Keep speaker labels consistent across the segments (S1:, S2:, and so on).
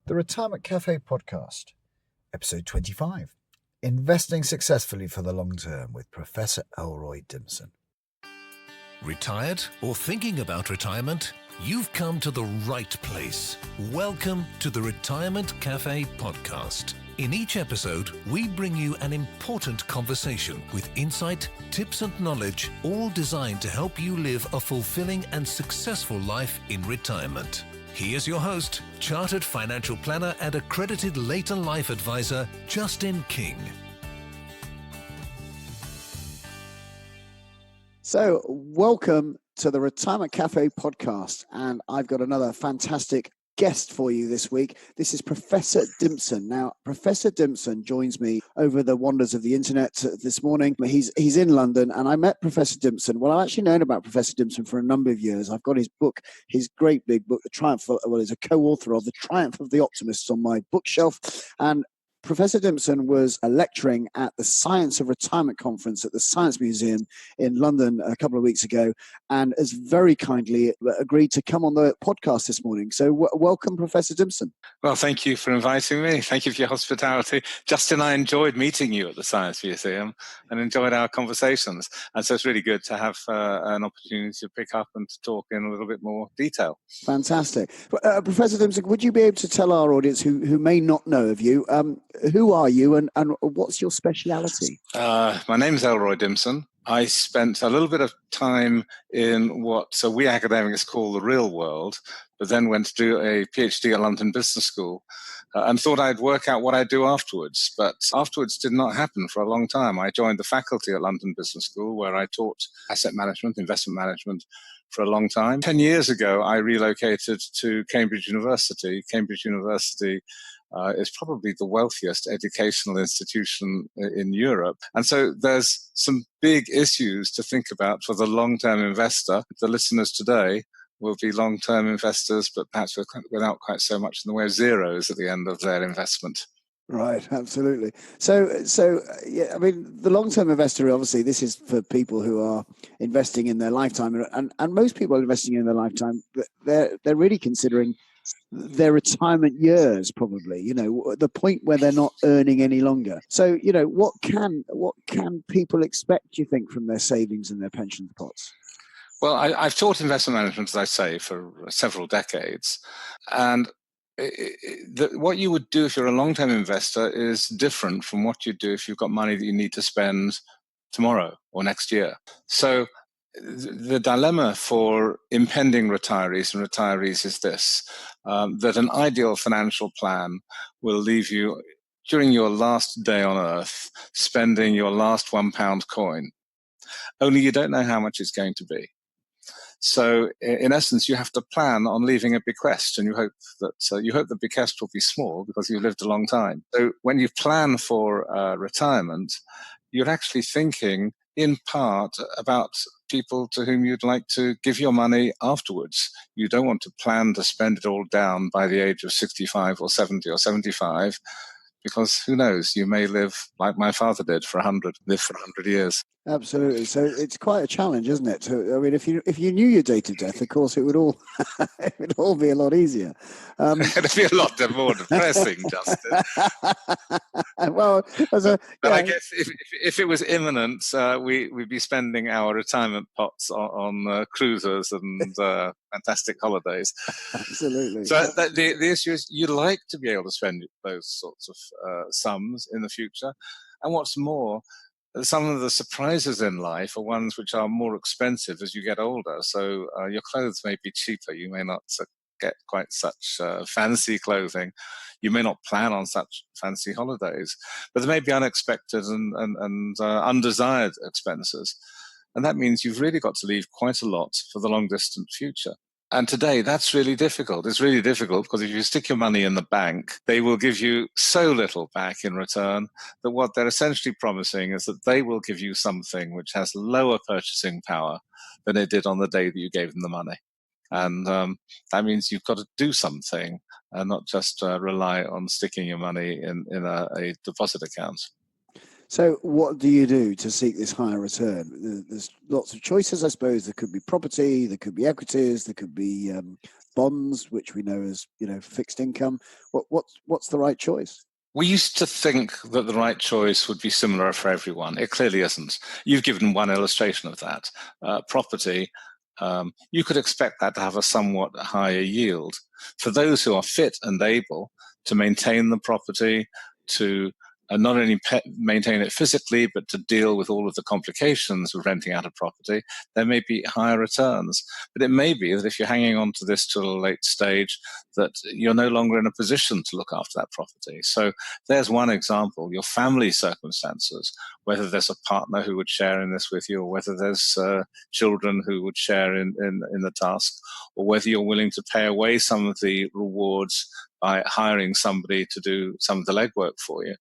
S1: The Retirement Cafe Podcast, Episode 25, Investing Successfully for the Long Term with Professor Elroy Dimson.
S2: Retired or thinking about retirement? You've come to the right place. Welcome to the Retirement Cafe Podcast. In each episode, we bring you an important conversation with insight, tips and knowledge, all designed to help you live a fulfilling and successful life in retirement. Here's your host, Chartered Financial Planner and Accredited Later Life Advisor, Justin King.
S3: So, welcome to the Retirement Cafe Podcast, and I've got another fantastic guest for you this week. This is Professor Dimson. Now, Professor Dimson joins me over the wonders of the internet this morning. He's in London, and I met Professor Dimson. Well, I've actually known about Professor Dimson for a number of years. I've got his book, his great big book, he's a co-author of The Triumph of the Optimists on my bookshelf, and Professor Dimson was lecturing at the Science of Retirement Conference at the Science Museum in London a couple of weeks ago, and has very kindly agreed to come on the podcast this morning. So welcome, Professor Dimson.
S4: Well, thank you for inviting me. Thank you for your hospitality. Justin, I enjoyed meeting you at the Science Museum and enjoyed our conversations. And so it's really good to have an opportunity to pick up and to talk in a little bit more detail.
S3: Fantastic. Professor Dimson, would you be able to tell our audience who may not know of you, who are you and what's your speciality?
S4: My name is Elroy Dimson. I spent a little bit of time in what we academics call the real world, but then went to do a PhD at London Business School and thought I'd work out what I'd do afterwards. But afterwards did not happen for a long time. I joined the faculty at London Business School where I taught asset management, investment management for a long time. 10 years ago, I relocated to Cambridge University. Cambridge University is probably the wealthiest educational institution in Europe. And so there's some big issues to think about for the long-term investor. The listeners today will be long-term investors, but perhaps without quite so much in the way of zeros at the end of their investment.
S3: Right, absolutely. So, yeah, I mean, the long-term investor, obviously, this is for people who are investing in their lifetime, and most people are investing in their lifetime, they're really considering their retirement years, probably, the point where they're not earning any longer. So, what can people expect, do you think, from their savings and their pension pots?
S4: Well, I've taught investment management, as I say, for several decades. And what you would do if you're a long-term investor is different from what you do if you've got money that you need to spend tomorrow or next year. So the dilemma for impending retirees and retirees is this, that an ideal financial plan will leave you, during your last day on earth, spending your last £1 coin. Only you don't know how much it's going to be. So in essence, you have to plan on leaving a bequest, and you hope that the bequest will be small because you've lived a long time. So when you plan for retirement, you're actually thinking in part about people to whom you'd like to give your money afterwards. You don't want to plan to spend it all down by the age of 65 or 70 or 75, because who knows, you may live like my father did live for 100 years.
S3: Absolutely. So it's quite a challenge, isn't it? I mean, if you knew your date of death, of course, it would all be a lot easier.
S4: It'd be a lot more depressing, Justin.
S3: Well,
S4: I guess if it was imminent, we'd be spending our retirement pots on cruises and fantastic holidays.
S3: Absolutely.
S4: So the issue is you'd like to be able to spend those sorts of sums in the future. And what's more, some of the surprises in life are ones which are more expensive as you get older. So your clothes may be cheaper. You may not get quite such fancy clothing. You may not plan on such fancy holidays. But there may be unexpected and undesired expenses. And that means you've really got to leave quite a lot for the long-distant future. And today, that's really difficult. It's really difficult because if you stick your money in the bank, they will give you so little back in return that what they're essentially promising is that they will give you something which has lower purchasing power than it did on the day that you gave them the money. And that means you've got to do something and not just rely on sticking your money in a deposit account.
S3: So what do you do to seek this higher return? There's lots of choices, I suppose. There could be property, there could be equities, there could be bonds, which we know as fixed income. What's the right choice?
S4: We used to think that the right choice would be similar for everyone. It clearly isn't. You've given one illustration of that. Property, you could expect that to have a somewhat higher yield. For those who are fit and able to maintain the property, to not only maintain it physically, but to deal with all of the complications of renting out a property, there may be higher returns. But it may be that if you're hanging on to this to a late stage, that you're no longer in a position to look after that property. So there's one example. Your family circumstances, whether there's a partner who would share in this with you, or whether there's children who would share in the task, or whether you're willing to pay away some of the rewards by hiring somebody to do some of the legwork for you.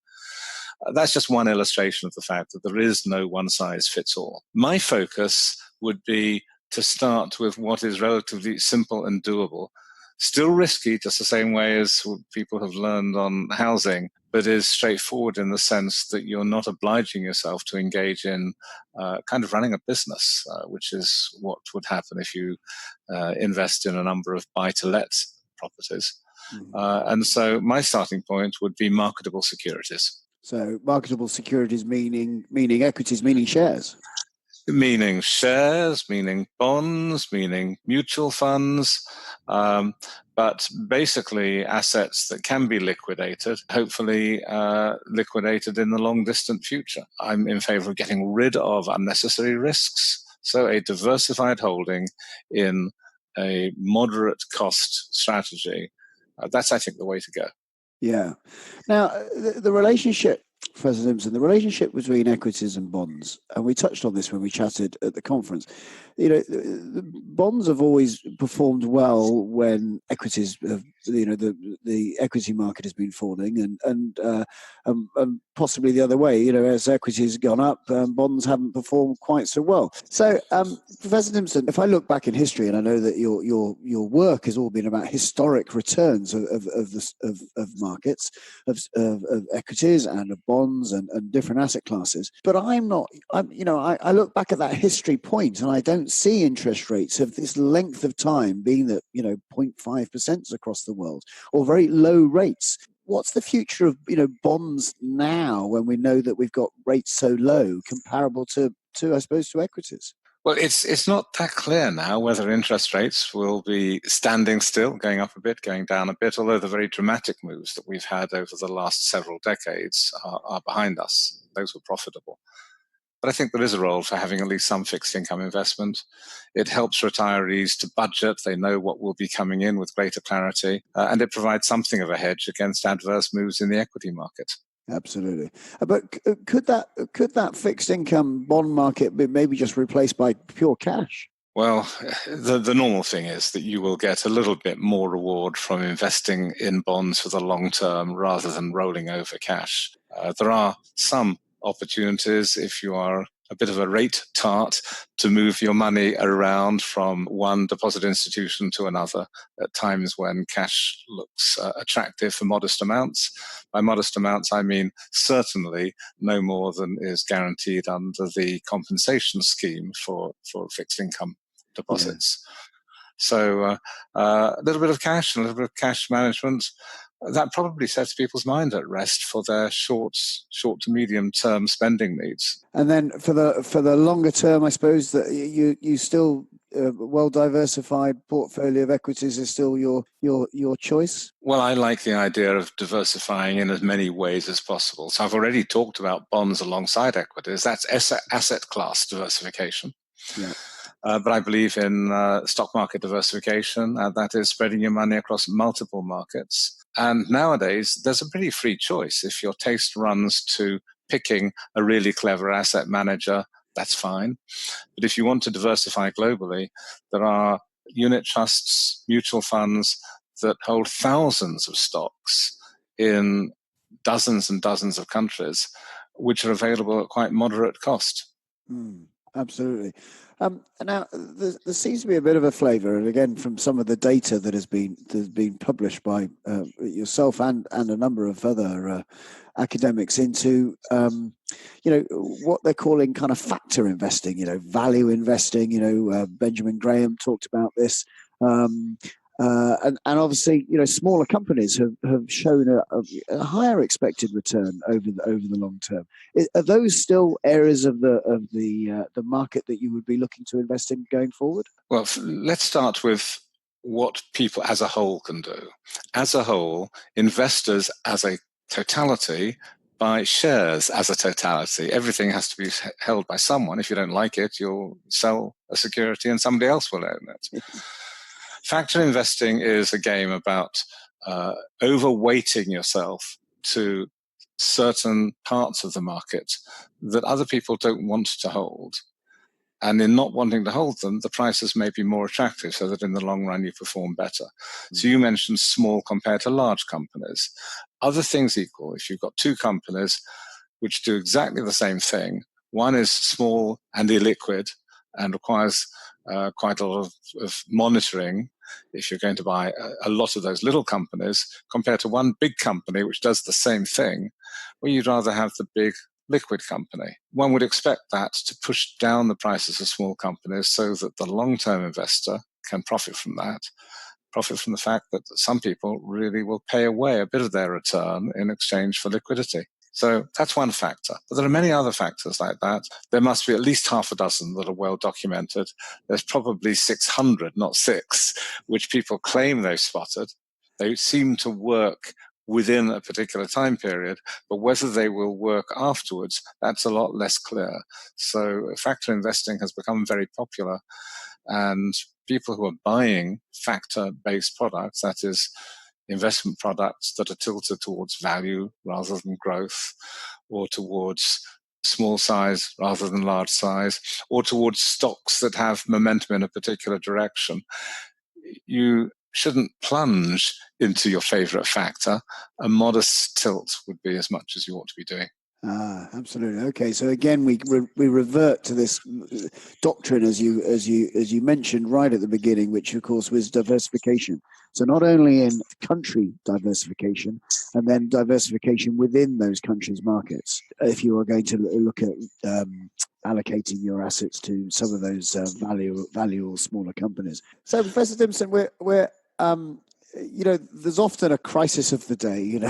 S4: That's just one illustration of the fact that there is no one size fits all. My focus would be to start with what is relatively simple and doable, still risky, just the same way as people have learned on housing, but is straightforward in the sense that you're not obliging yourself to engage in kind of running a business, which is what would happen if you invest in a number of buy-to-let properties. And so my starting point would be marketable securities.
S3: So marketable securities meaning equities, meaning shares?
S4: Meaning shares, meaning bonds, meaning mutual funds, but basically assets that can be liquidated, hopefully liquidated in the long distant future. I'm in favor of getting rid of unnecessary risks. So a diversified holding in a moderate cost strategy, that's, I think, the way to go.
S3: Yeah. Now, the relationship, Professor Dimson, the relationship between equities and bonds, and we touched on this when we chatted at the conference. The bonds have always performed well when equities have, the equity market has been falling, and possibly the other way. As equities have gone up, bonds haven't performed quite so well. So, Professor Dimson, if I look back in history, and I know that your work has all been about historic returns of markets, of equities and of bonds and different asset classes, but I look back at that history point, and I don't see interest rates of this length of time being that 0.5% across the world, or very low rates. What's the future of bonds now, when we know that we've got rates so low, comparable to I suppose to equities?
S4: Well, it's not that clear now whether interest rates will be standing still, going up a bit, going down a bit, although the very dramatic moves that we've had over the last several decades are behind us. Those were profitable. But I think there is a role for having at least some fixed income investment. It helps retirees to budget. They know what will be coming in with greater clarity, and it provides something of a hedge against adverse moves in the equity market.
S3: Absolutely. But could that fixed income bond market be maybe just replaced by pure cash?
S4: Well, the normal thing is that you will get a little bit more reward from investing in bonds for the long term rather than rolling over cash. There are some opportunities, if you are a bit of a rate tart, to move your money around from one deposit institution to another at times when cash looks attractive for modest amounts. By modest amounts, I mean certainly no more than is guaranteed under the compensation scheme for fixed income deposits. Yeah. So a little bit of cash and a little bit of cash management, that probably sets people's mind at rest for their short to medium term spending needs.
S3: And then for the longer term, I suppose that you still well diversified portfolio of equities is still your choice.
S4: Well, I like the idea of diversifying in as many ways as possible. So I've already talked about bonds alongside equities. That's asset class diversification.
S3: Yeah.
S4: But I believe in stock market diversification, that is spreading your money across multiple markets. And nowadays, there's a pretty free choice. If your taste runs to picking a really clever asset manager, that's fine. But if you want to diversify globally, there are unit trusts, mutual funds that hold thousands of stocks in dozens and dozens of countries, which are available at quite moderate cost.
S3: Absolutely. Now, there seems to be a bit of a flavour, and again, from some of the data that has been published by yourself and a number of other academics into, what they're calling kind of factor investing, value investing. Benjamin Graham talked about this. And obviously, smaller companies have shown a higher expected return over the long term. Are those still areas of the market that you would be looking to invest in going forward?
S4: Well, let's start with what people as a whole can do. As a whole, investors as a totality buy shares as a totality. Everything has to be held by someone. If you don't like it, you'll sell a security and somebody else will own it. Factor investing is a game about overweighting yourself to certain parts of the market that other people don't want to hold. And in not wanting to hold them, the prices may be more attractive so that in the long run you perform better. So you mentioned small compared to large companies. Other things equal, if you've got two companies which do exactly the same thing, one is small and illiquid and requires quite a lot of monitoring if you're going to buy a lot of those little companies, compared to one big company which does the same thing, well, you'd rather have the big liquid company. One would expect that to push down the prices of small companies so that the long-term investor can profit from that, profit from the fact that some people really will pay away a bit of their return in exchange for liquidity. So that's one factor. But there are many other factors like that. There must be at least half a dozen that are well documented. There's probably 600, not 6, which people claim they've spotted. They seem to work within a particular time period, but whether they will work afterwards, that's a lot less clear. So factor investing has become very popular, and people who are buying factor-based products, that is, investment products that are tilted towards value rather than growth, or towards small size rather than large size, or towards stocks that have momentum in a particular direction, you shouldn't plunge into your favorite factor. A modest tilt would be as much as you ought to be doing.
S3: Absolutely. Okay, so again, we revert to this doctrine as you mentioned right at the beginning, which of course was diversification. So not only in country diversification, and then diversification within those countries' markets. If you are going to look at allocating your assets to some of those valuable smaller companies. So, Professor Dimson, we're there's often a crisis of the day,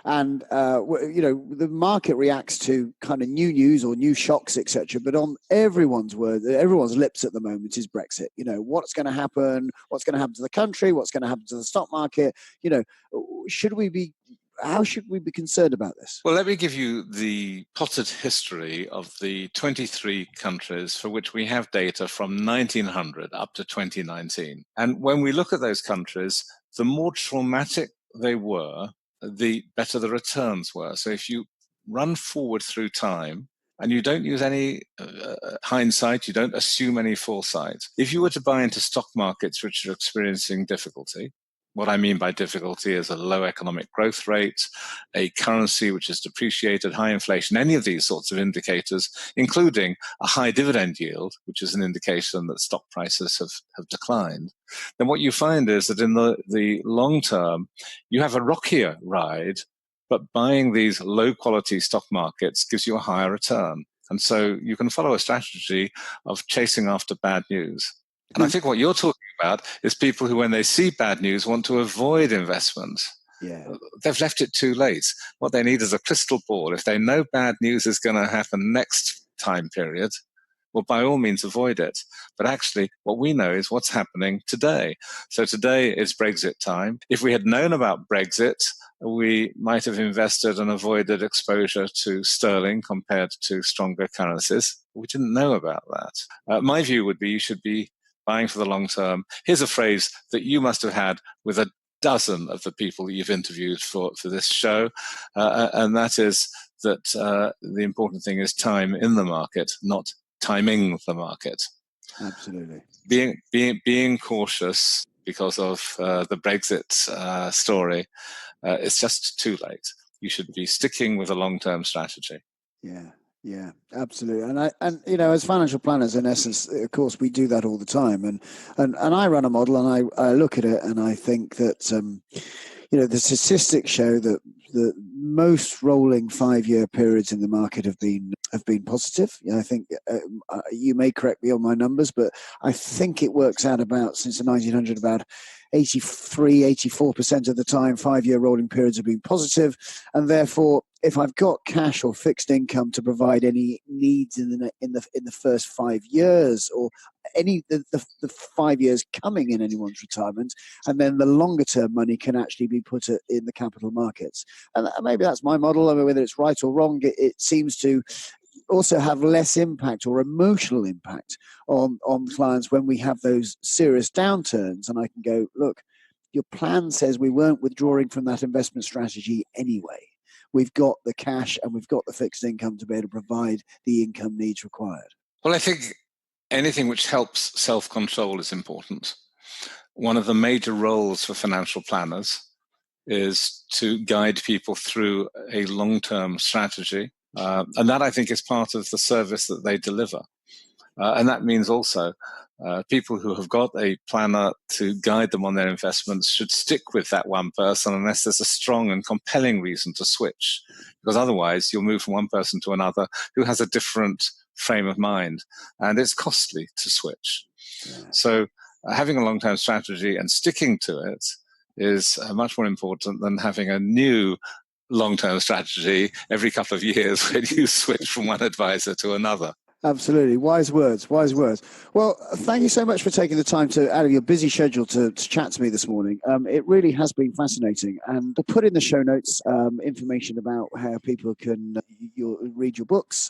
S3: and the market reacts to kind of new news or new shocks, etc. But on everyone's lips at the moment is Brexit. What's going to happen? What's going to happen to the country? What's going to happen to the stock market? How should we be concerned about this?
S4: Well, let me give you the potted history of the 23 countries for which we have data from 1900 up to 2019. And when we look at those countries, the more traumatic they were, the better the returns were. So if you run forward through time, and you don't use any hindsight, you don't assume any foresight. If you were to buy into stock markets which are experiencing difficulty, what I mean by difficulty is a low economic growth rate, a currency which is depreciated, high inflation, any of these sorts of indicators, including a high dividend yield, which is an indication that stock prices have declined, then what you find is that in the long term, you have a rockier ride, but buying these low-quality stock markets gives you a higher return. And so you can follow a strategy of chasing after bad news. And I think what you're talking about is people who, when they see bad news, want to avoid investments.
S3: Yeah.
S4: They've left it too late. What they need is a crystal ball. If they know bad news is going to happen next time period, well, by all means, avoid it. But actually, what we know is what's happening today. So today is Brexit time. If we had known about Brexit, we might have invested and avoided exposure to sterling compared to stronger currencies. We didn't know about that. My view would be you should be buying for the long term. Here's a phrase that you must have had with a dozen of the people that you've interviewed for this show, and that is that the important thing is time in the market, not timing the market.
S3: Absolutely.
S4: Being cautious because of the Brexit story, it's just too late. You should be sticking with a long-term strategy.
S3: Yeah. Yeah, absolutely. And as financial planners, in essence, of course, we do that all the time. And I run a model, and I look at it, and I think that the statistics show that the most rolling 5-year periods in the market have been positive. I think you may correct me on my numbers, but I think it works out about, since the 1900, about 84% of the time 5-year rolling periods have been positive, and therefore, if I've got cash or fixed income to provide any needs in the first 5 years, or the 5 years coming in anyone's retirement, and then the longer term money can actually be put in the capital markets. And maybe that's my model. I mean, whether it's right or wrong, it seems to also have less impact or emotional impact on clients when we have those serious downturns. And I can go, look, your plan says we weren't withdrawing from that investment strategy anyway. We've got the cash and we've got the fixed income to be able to provide the income needs required.
S4: Well, I think anything which helps self-control is important. One of the major roles for financial planners is to guide people through a long-term strategy. And that, I think, is part of the service that they deliver. And that means also people who have got a planner to guide them on their investments should stick with that one person unless there's a strong and compelling reason to switch. Because otherwise you'll move from one person to another who has a different frame of mind, and it's costly to switch. Yeah. So having a long-term strategy and sticking to it is much more important than having a new long-term strategy every couple of years when you switch from one advisor to another.
S3: Absolutely. Wise words. Well, thank you so much for taking the time out of your busy schedule to chat to me this morning. It really has been fascinating. And we'll put in the show notes information about how people can read your books.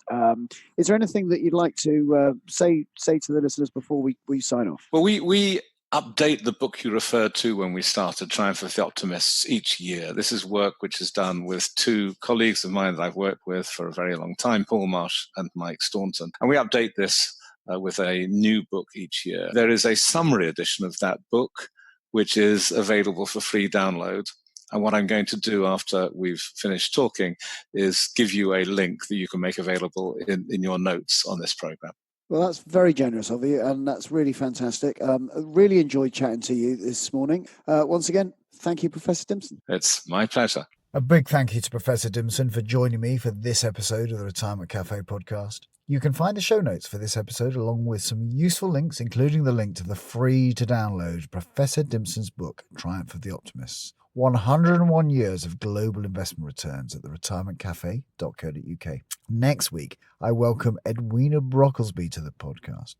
S3: Is there anything that you'd like to say to the listeners before we sign off?
S4: Well, we update the book you referred to when we started Triumph of the Optimists each year. This is work which is done with two colleagues of mine that I've worked with for a very long time, Paul Marsh and Mike Staunton. And we update this with a new book each year. There is a summary edition of that book, which is available for free download. And what I'm going to do after we've finished talking is give you a link that you can make available in your notes on this program.
S3: Well, that's very generous of you, and that's really fantastic. Really enjoyed chatting to you this morning. Once again, thank you, Professor Dimson.
S4: It's my pleasure.
S1: A big thank you to Professor Dimson for joining me for this episode of the Retirement Cafe podcast. You can find the show notes for this episode along with some useful links, including the link to the free-to-download Professor Dimson's book, Triumph of the Optimists. 101 years of global investment returns at the retirementcafe.co.uk. Next week, I welcome Edwina Brocklesby to the podcast,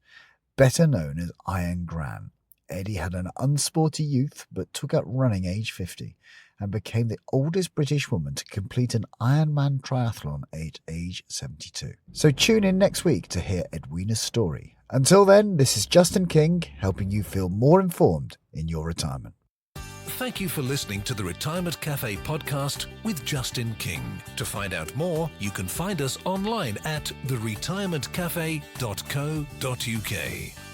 S1: better known as Iron Gran. Eddie had an unsporty youth but took up running age 50 and became the oldest British woman to complete an Ironman triathlon at age 72. So tune in next week to hear Edwina's story. Until then, this is Justin King, helping you feel more informed in your retirement.
S2: Thank you for listening to the Retirement Cafe podcast with Justin King. To find out more, you can find us online at theretirementcafe.co.uk.